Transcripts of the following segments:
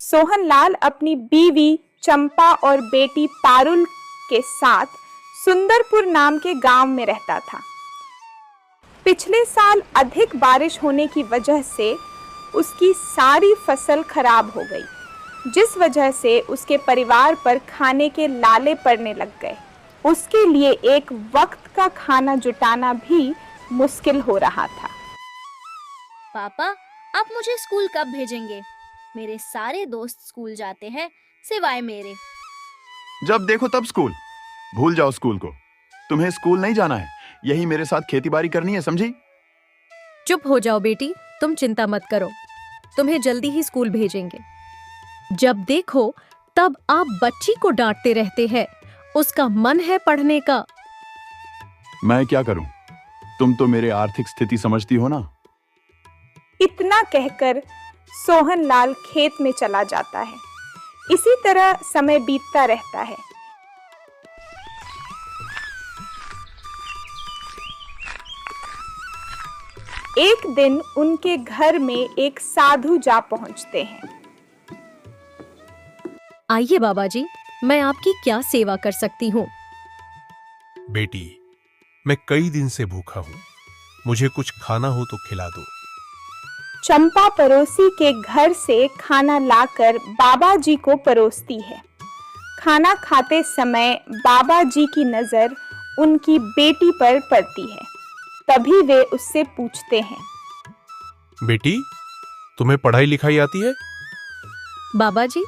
सोहनलाल अपनी बीवी चंपा और बेटी पारुल के साथ सुंदरपुर नाम के गांव में रहता था। पिछले साल अधिक बारिश होने की वजह से उसकी सारी फसल खराब हो गई, जिस वजह से उसके परिवार पर खाने के लाले पड़ने लग गए। उसके लिए एक वक्त का खाना जुटाना भी मुश्किल हो रहा था। पापा, आप मुझे स्कूल कब भेजेंगे? मेरे सारे दोस्त स्कूल जाते हैं सिवाय मेरे। जब देखो तब स्कूल। भूल जाओ स्कूल को। तुम्हें स्कूल नहीं जाना है, यही मेरे साथ खेतीबाड़ी करनी है, समझी? चुप हो जाओ बेटी, तुम चिंता मत करो, तुम्हें जल्दी ही स्कूल भेजेंगे। जब देखो तब आप बच्ची को डांटते रहते हैं, उसका मन है पढ़ने का। मैं क्या करूं? तुम तो मेरे आर्थिक स्थिति समझती हो ना। इतना कहकर सोहनलाल खेत में चला जाता है। इसी तरह समय बीतता रहता है। एक दिन उनके घर में एक साधु जा पहुंचते हैं। आइए बाबा जी, मैं आपकी क्या सेवा कर सकती हूँ? बेटी, मैं कई दिन से भूखा हूँ, मुझे कुछ खाना हो तो खिला दो। चंपा पड़ोसी के घर से खाना लाकर बाबा जी को परोसती है। खाना खाते समय बाबा जी की नजर उनकी बेटी पर पड़ती है। तभी वे उससे पूछते हैं, बेटी, तुम्हें पढ़ाई लिखाई आती है? बाबा जी,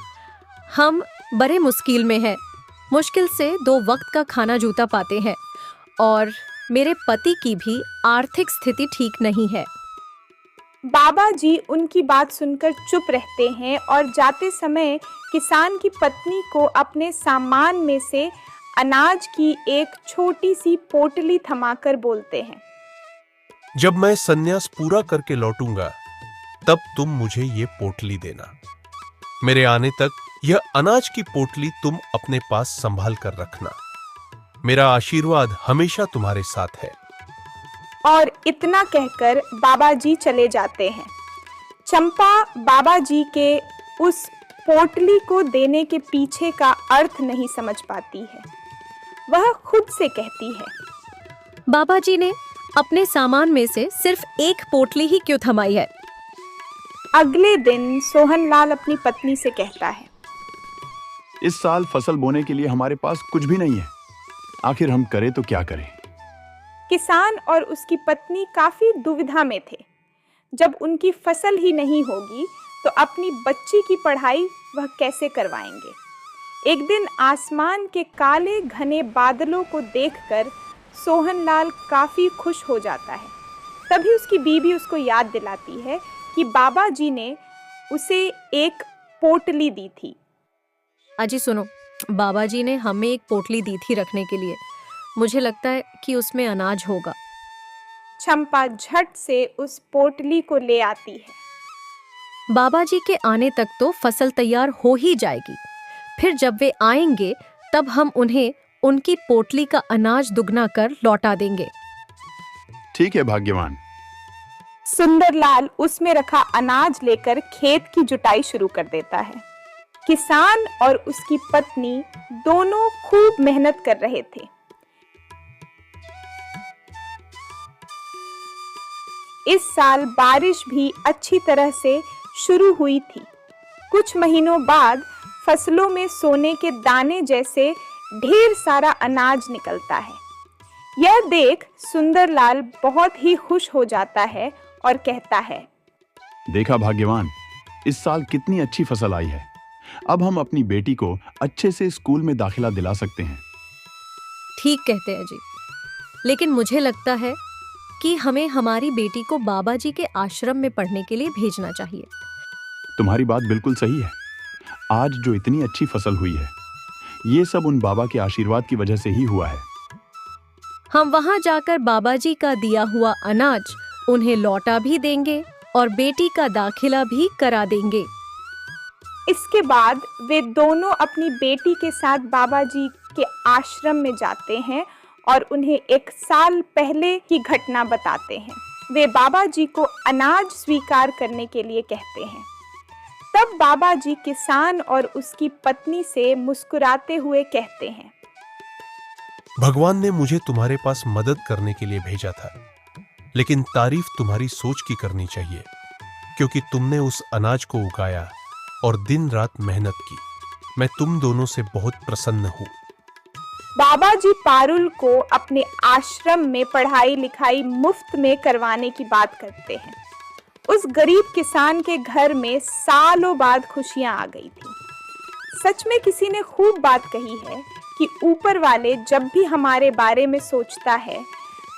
हम बड़े मुश्किल में हैं। मुश्किल से 2 वक्त का खाना जूता पाते हैं और मेरे पति की भी आर्थिक स्थिति ठीक नहीं है। बाबा जी उनकी बात सुनकर चुप रहते हैं और जाते समय किसान की पत्नी को अपने सामान में से अनाज की एक छोटी सी पोटली थमाकर बोलते हैं, जब मैं संन्यास पूरा करके लौटूंगा तब तुम मुझे ये पोटली देना। मेरे आने तक यह अनाज की पोटली तुम अपने पास संभाल कर रखना। मेरा आशीर्वाद हमेशा तुम्हारे साथ है। और इतना कहकर बाबा जी चले जाते हैं। चंपा बाबा जी के उस पोटली को देने के पीछे का अर्थ नहीं समझ पाती है। वह खुद से कहती है, बाबा जी ने अपने सामान में से सिर्फ एक पोटली ही क्यों थमाई है? अगले दिन सोहनलाल अपनी पत्नी से कहता है, इस साल फसल बोने के लिए हमारे पास कुछ भी नहीं है, आखिर हम करें तो क्या करें? किसान और उसकी पत्नी काफी दुविधा में थे। जब उनकी फसल ही नहीं होगी तो अपनी बच्ची की पढ़ाई वह कैसे करवाएंगे? एक दिन आसमान के काले घने बादलों को देखकर सोहनलाल काफी खुश हो जाता है। तभी उसकी बीवी उसको याद दिलाती है कि बाबा जी ने उसे एक पोटली दी थी। अजी सुनो, बाबा जी ने हमें एक पोटली दी थी रखने के लिए। मुझे लगता है कि उसमें अनाज होगा। चंपा झट से उस पोटली को ले आती है। बाबा जी के आने तक तो फसल तैयार हो ही जाएगी। फिर जब वे आएंगे तब हम उन्हें उनकी पोटली का अनाज दुगना कर लौटा देंगे। ठीक है भाग्यवान। सुंदरलाल उसमें रखा अनाज लेकर खेत की जुताई शुरू कर देता है। किसान और उसकी पत्नी दोनों खूब मेहनत कर रहे थे। इस साल बारिश भी अच्छी तरह से शुरू हुई थी। कुछ महीनों बाद फसलों में सोने के दाने जैसे ढेर सारा अनाज निकलता है। यह देख सुंदरलाल बहुत ही खुश हो जाता है और कहता है, देखा भाग्यवान, इस साल कितनी अच्छी फसल आई है। अब हम अपनी बेटी को अच्छे से स्कूल में दाखिला दिला सकते हैं। ठीक कहते हैं जी, लेकिन मुझे लगता है कि हमें हमारी बेटी को बाबा जी के आश्रम में पढ़ने के लिए भेजना चाहिए। तुम्हारी बात बिल्कुल सही है। आज जो इतनी अच्छी फसल हुई है, ये सब उन बाबा के आशीर्वाद की वजह से ही हुआ है। हम वहां जाकर बाबा जी का दिया हुआ अनाज उन्हें लौटा भी देंगे और बेटी का दाखिला भी करा देंगे। इसके बाद वे दोनों अपनी बेटी के साथ बाबा जी के आश्रम में जाते हैं और उन्हें 1 साल पहले की घटना बताते हैं। वे बाबा जी को अनाज स्वीकार करने के लिए कहते हैं। तब बाबा जी किसान और उसकी पत्नी से मुस्कुराते हुए कहते हैं, भगवान ने मुझे तुम्हारे पास मदद करने के लिए भेजा था, लेकिन तारीफ तुम्हारी सोच की करनी चाहिए, क्योंकि तुमने उस अनाज को उगाया और दिन रात मेहनत की। मैं तुम दोनों से बहुत प्रसन्न हूं। बाबा जी पारुल को अपने आश्रम में पढ़ाई लिखाई मुफ्त में करवाने की बात करते हैं। उस गरीब किसान के घर में सालों बाद खुशियां आ गई थी। सच में किसी ने खूब बात कही है कि ऊपर वाले जब भी हमारे बारे में सोचता है,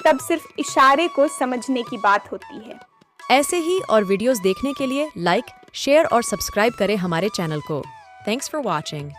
तब सिर्फ इशारे को समझने की बात होती है। ऐसे ही और वीडियोस देखने के लिए लाइक, शेयर और सब्सक्राइब करें हमारे चैनल को। Thanks for watching.